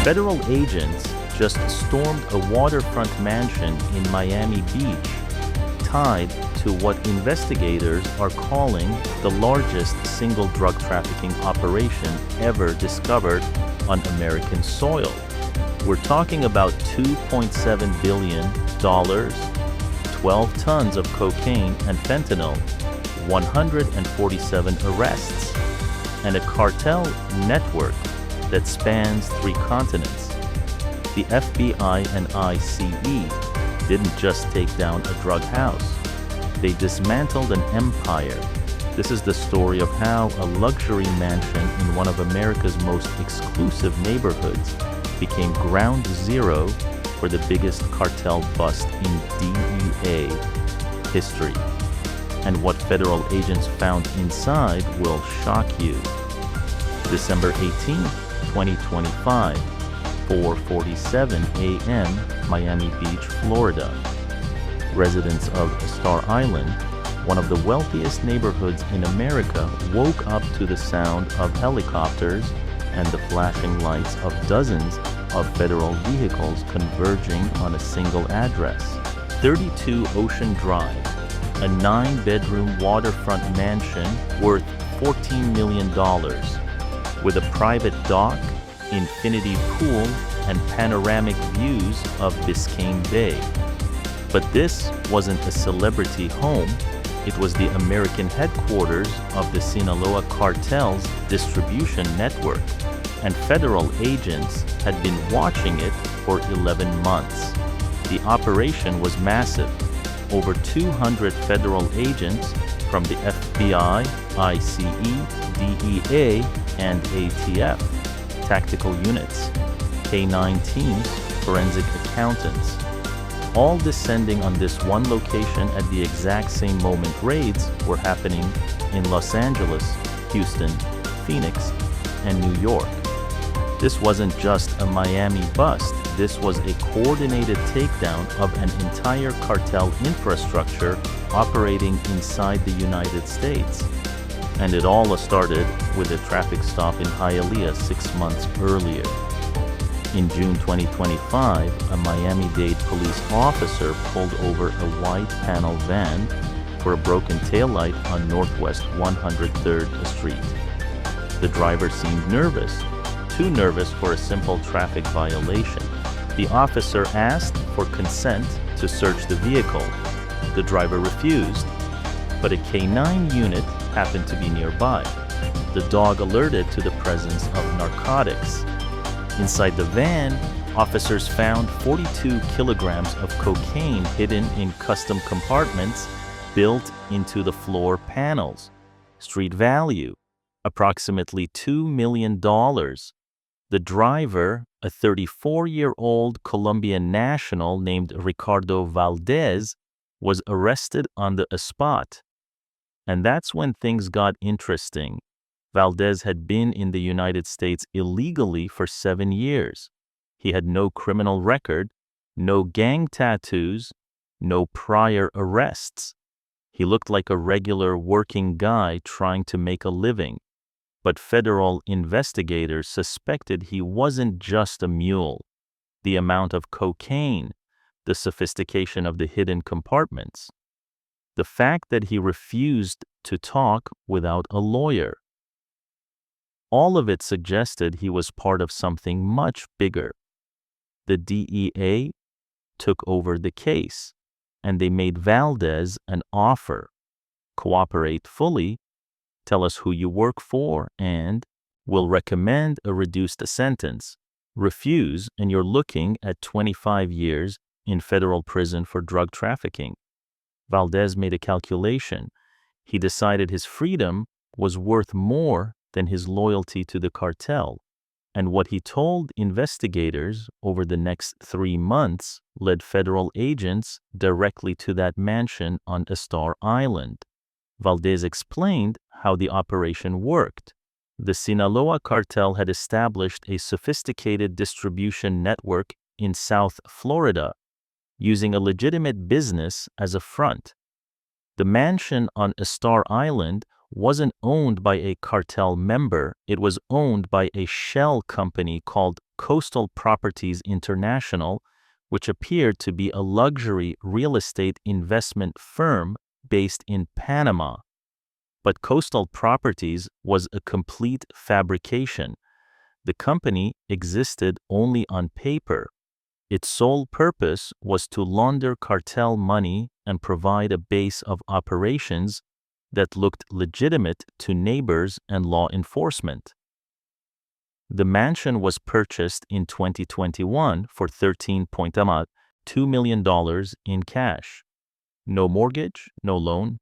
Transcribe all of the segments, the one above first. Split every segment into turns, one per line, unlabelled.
Federal agents just stormed a waterfront mansion in Miami Beach, tied to what investigators are calling the largest single drug trafficking operation ever discovered on American soil. We're talking about $2.7 billion, 12 tons of cocaine and fentanyl, 147 arrests, and a cartel network that spans 3 continents. The FBI and ICE didn't just take down a drug house. They dismantled an empire. This is the story of how a luxury mansion in one of America's most exclusive neighborhoods became ground zero for the biggest cartel bust in DEA history. And what federal agents found inside will shock you. December 18, 2025, 4:47 a.m., Miami Beach, Florida. Residents of Star Island, one of the wealthiest neighborhoods in America, woke up to the sound of helicopters and the flashing lights of dozens of federal vehicles converging on a single address. 32 Ocean Drive, a 9-bedroom waterfront mansion worth $14 million, with a private dock, infinity pool, and panoramic views of Biscayne Bay. But this wasn't a celebrity home. It was the American headquarters of the Sinaloa Cartel's distribution network, and federal agents had been watching it for 11 months. The operation was massive. Over 200 federal agents from the FBI, ICE, DEA, and ATF, tactical units, K-9 teams, forensic accountants, all descending on this one location at the exact same moment. Raids were happening in Los Angeles, Houston, Phoenix, and New York. This wasn't just a Miami bust. This was a coordinated takedown of an entire cartel infrastructure operating inside the United States. And it all started with a traffic stop in Hialeah 6 months earlier. In June 2025, a Miami-Dade police officer pulled over a white panel van for a broken taillight on Northwest 103rd Street. The driver seemed nervous, too nervous for a simple traffic violation. The officer asked for consent to search the vehicle. The driver refused, but a K-9 unit happened to be nearby. The dog alerted to the presence of narcotics. Inside the van, officers found 42 kilograms of cocaine hidden in custom compartments built into the floor panels. Street value, approximately $2 million. The driver, a 34-year-old Colombian national named Ricardo Valdez, was arrested on the spot. And that's when things got interesting. Valdez had been in the United States illegally for 7 years. He had no criminal record, no gang tattoos, no prior arrests. He looked like a regular working guy trying to make a living. But federal investigators suspected he wasn't just a mule. The amount of cocaine, the sophistication of the hidden compartments, the fact that he refused to talk without a lawyer. All of it suggested he was part of something much bigger. The DEA took over the case, and they made Valdez an offer. Cooperate fully, tell us who you work for, and we'll recommend a reduced sentence. Refuse, and you're looking at 25 years in federal prison for drug trafficking. Valdez made a calculation. He decided his freedom was worth more than his loyalty to the cartel, and what he told investigators over the next 3 months led federal agents directly to that mansion on Star Island. Valdez explained how the operation worked. The Sinaloa Cartel had established a sophisticated distribution network in South Florida, using a legitimate business as a front. The mansion on Star Island wasn't owned by a cartel member. It was owned by a shell company called Coastal Properties International, which appeared to be a luxury real estate investment firm based in Panama. But Coastal Properties was a complete fabrication. The company existed only on paper. Its sole purpose was to launder cartel money and provide a base of operations that looked legitimate to neighbors and law enforcement. The mansion was purchased in 2021 for $13.2 million in cash. No mortgage, no loan,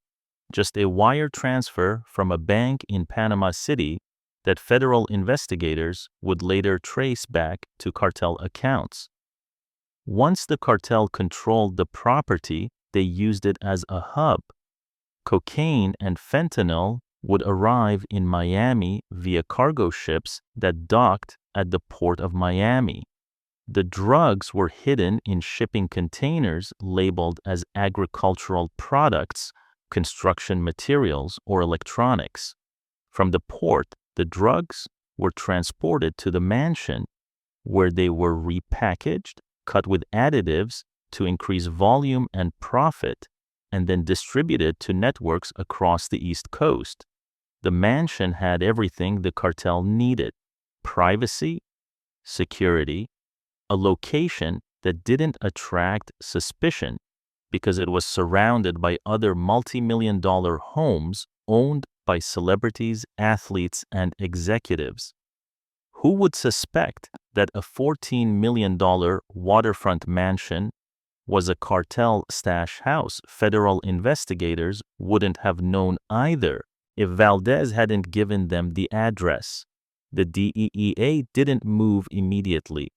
just a wire transfer from a bank in Panama City that federal investigators would later trace back to cartel accounts. Once the cartel controlled the property, they used it as a hub. Cocaine and fentanyl would arrive in Miami via cargo ships that docked at the port of Miami. The drugs were hidden in shipping containers labeled as agricultural products, construction materials, or electronics. From the port, the drugs were transported to the mansion, where they were repackaged, cut with additives to increase volume and profit, and then distributed to networks across the East Coast. The mansion had everything the cartel needed: privacy, security, a location that didn't attract suspicion because it was surrounded by other multi-million-dollar homes owned by celebrities, athletes, and executives. Who would suspect that a $14 million waterfront mansion was a cartel stash house? Federal investigators wouldn't have known either if Valdez hadn't given them the address. The DEA didn't move immediately.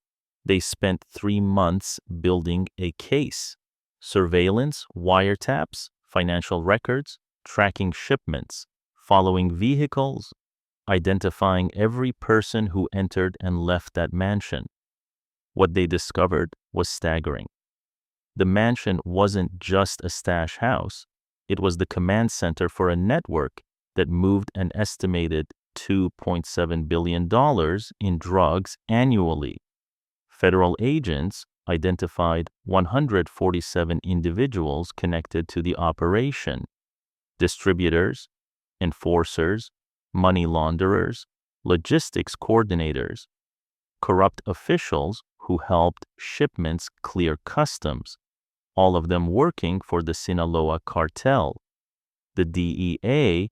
They spent 3 months building a case: surveillance, wiretaps, financial records, tracking shipments, following vehicles, identifying every person who entered and left that mansion. What they discovered was staggering. The mansion wasn't just a stash house. It was the command center for a network that moved an estimated $2.7 billion in drugs annually. Federal agents identified 147 individuals connected to the operation: distributors, enforcers, money launderers, logistics coordinators, corrupt officials who helped shipments clear customs, all of them working for the Sinaloa Cartel. The DEA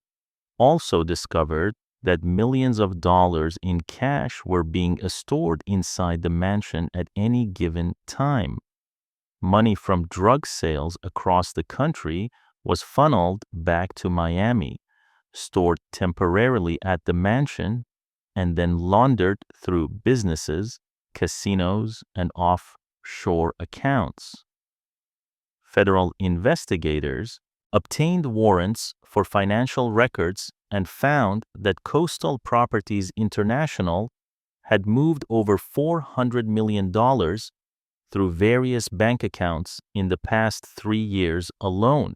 also discovered that millions of dollars in cash were being stored inside the mansion at any given time. Money from drug sales across the country was funneled back to Miami, stored temporarily at the mansion, and then laundered through businesses, casinos, and offshore accounts. Federal investigators obtained warrants for financial records and found that Coastal Properties International had moved over $400 million through various bank accounts in the past 3 years alone.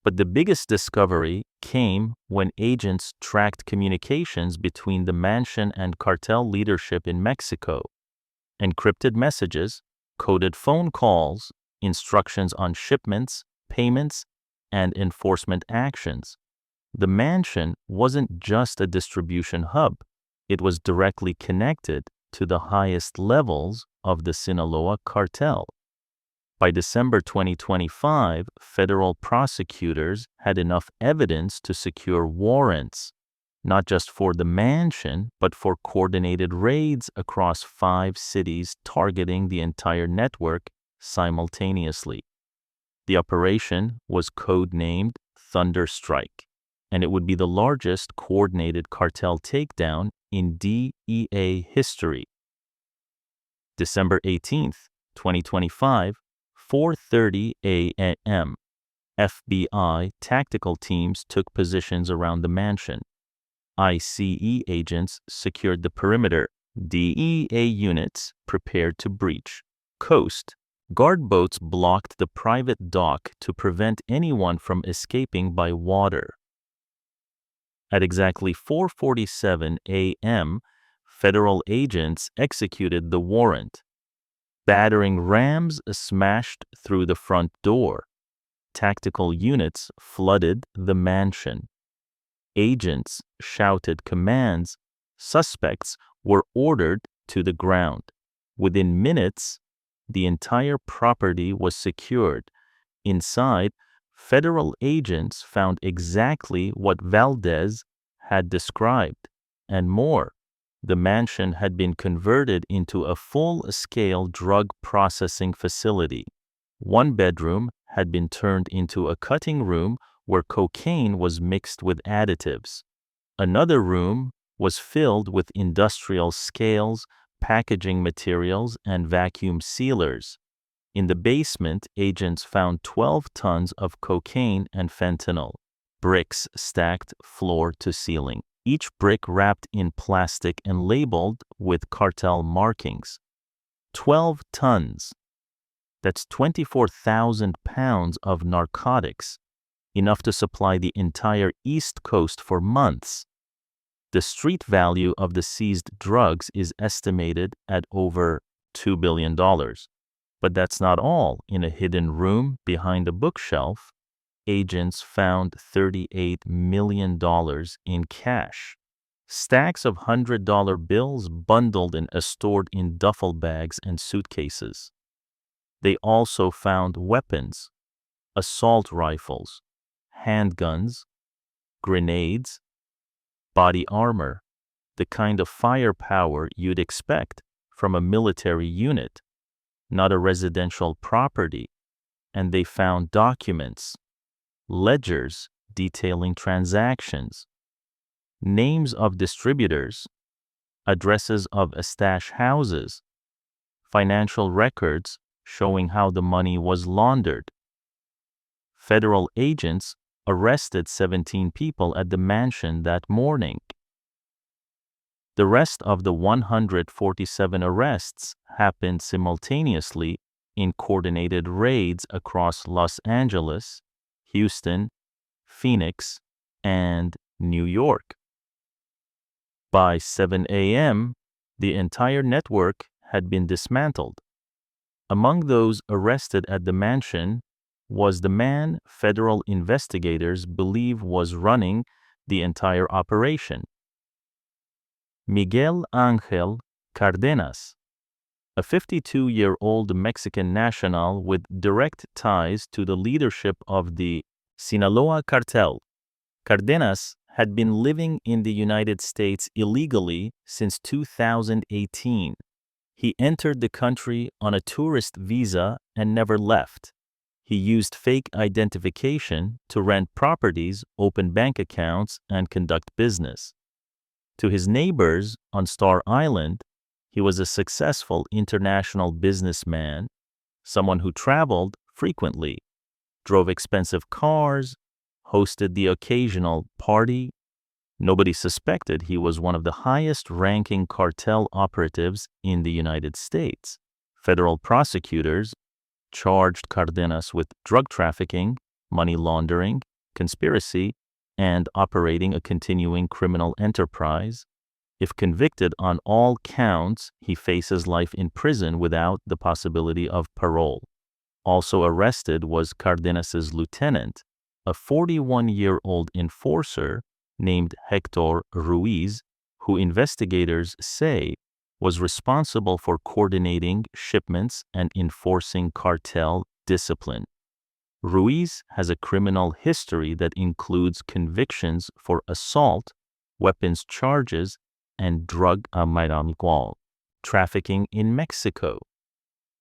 But the biggest discovery came when agents tracked communications between the mansion and cartel leadership in Mexico. Encrypted messages, coded phone calls, instructions on shipments, payments, and enforcement actions. The mansion wasn't just a distribution hub. It was directly connected to the highest levels of the Sinaloa Cartel. By December 2025, federal prosecutors had enough evidence to secure warrants, not just for the mansion, but for coordinated raids across 5 cities targeting the entire network simultaneously. The operation was codenamed Thunder Strike, and it would be the largest coordinated cartel takedown in DEA history. December 18th, 2025, 4:30 a.m. FBI tactical teams took positions around the mansion. ICE agents secured the perimeter. DEA units prepared to breach. Coast guard boats blocked the private dock to prevent anyone from escaping by water. At exactly 4:47 a.m., federal agents executed the warrant. Battering rams smashed through the front door. Tactical units flooded the mansion. Agents shouted commands. Suspects were ordered to the ground. Within minutes, the entire property was secured. Inside, federal agents found exactly what Valdez had described, and more. The mansion had been converted into a full-scale drug processing facility. One bedroom had been turned into a cutting room where cocaine was mixed with additives. Another room was filled with industrial scales, packaging materials, and vacuum sealers. In the basement, agents found 12 tons of cocaine and fentanyl, bricks stacked floor to ceiling, each brick wrapped in plastic and labeled with cartel markings. 12 tons. That's 24,000 pounds of narcotics, enough to supply the entire East Coast for months. The street value of the seized drugs is estimated at over $2 billion. But that's not all. In a hidden room behind a bookshelf, agents found $38 million in cash. Stacks of $100 bills bundled and stored in duffel bags and suitcases. They also found weapons, assault rifles, handguns, grenades, body armor, the kind of firepower you'd expect from a military unit, not a residential property. And they found documents, ledgers detailing transactions, names of distributors, addresses of stash houses, financial records showing how the money was laundered. Federal agents arrested 17 people at the mansion that morning. The rest of the 147 arrests happened simultaneously in coordinated raids across Los Angeles, Houston, Phoenix, and New York. By 7 a.m., the entire network had been dismantled. Among those arrested at the mansion was the man federal investigators believe was running the entire operation. Miguel Ángel Cárdenas, a 52-year-old Mexican national with direct ties to the leadership of the Sinaloa Cartel. Cárdenas had been living in the United States illegally since 2018. He entered the country on a tourist visa and never left. He used fake identification to rent properties, open bank accounts, and conduct business. To his neighbors on Star Island, he was a successful international businessman, someone who traveled frequently, drove expensive cars, hosted the occasional party. Nobody suspected he was one of the highest-ranking cartel operatives in the United States. Federal prosecutors charged Cárdenas with drug trafficking, money laundering, conspiracy, and operating a continuing criminal enterprise. If convicted on all counts, he faces life in prison without the possibility of parole. Also arrested was Cárdenas's lieutenant, a 41-year-old enforcer named Héctor Ruiz, who investigators say was responsible for coordinating shipments and enforcing cartel discipline. Ruiz has a criminal history that includes convictions for assault, weapons charges, and drug trafficking in Mexico.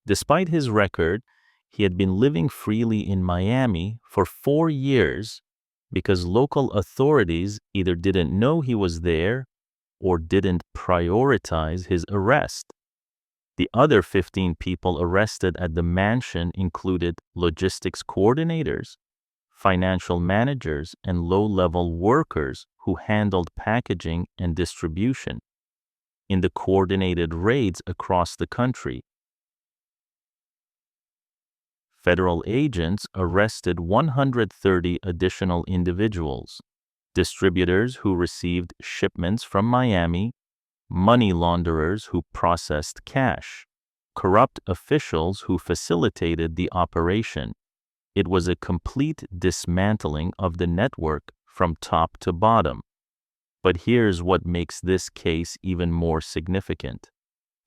Despite his record, he had been living freely in Miami for 4 years because local authorities either didn't know he was there or didn't prioritize his arrest. The other 15 people arrested at the mansion included logistics coordinators, financial managers, and low-level workers who handled packaging and distribution. In the coordinated raids across the country, federal agents arrested 130 additional individuals, distributors who received shipments from Miami, money launderers who processed cash, corrupt officials who facilitated the operation. It was a complete dismantling of the network from top to bottom. But here's what makes this case even more significant.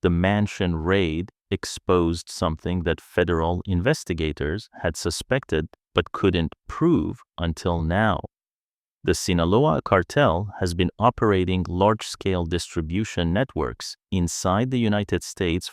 The mansion raid exposed something that federal investigators had suspected but couldn't prove until now. The Sinaloa Cartel has been operating large-scale distribution networks inside the United States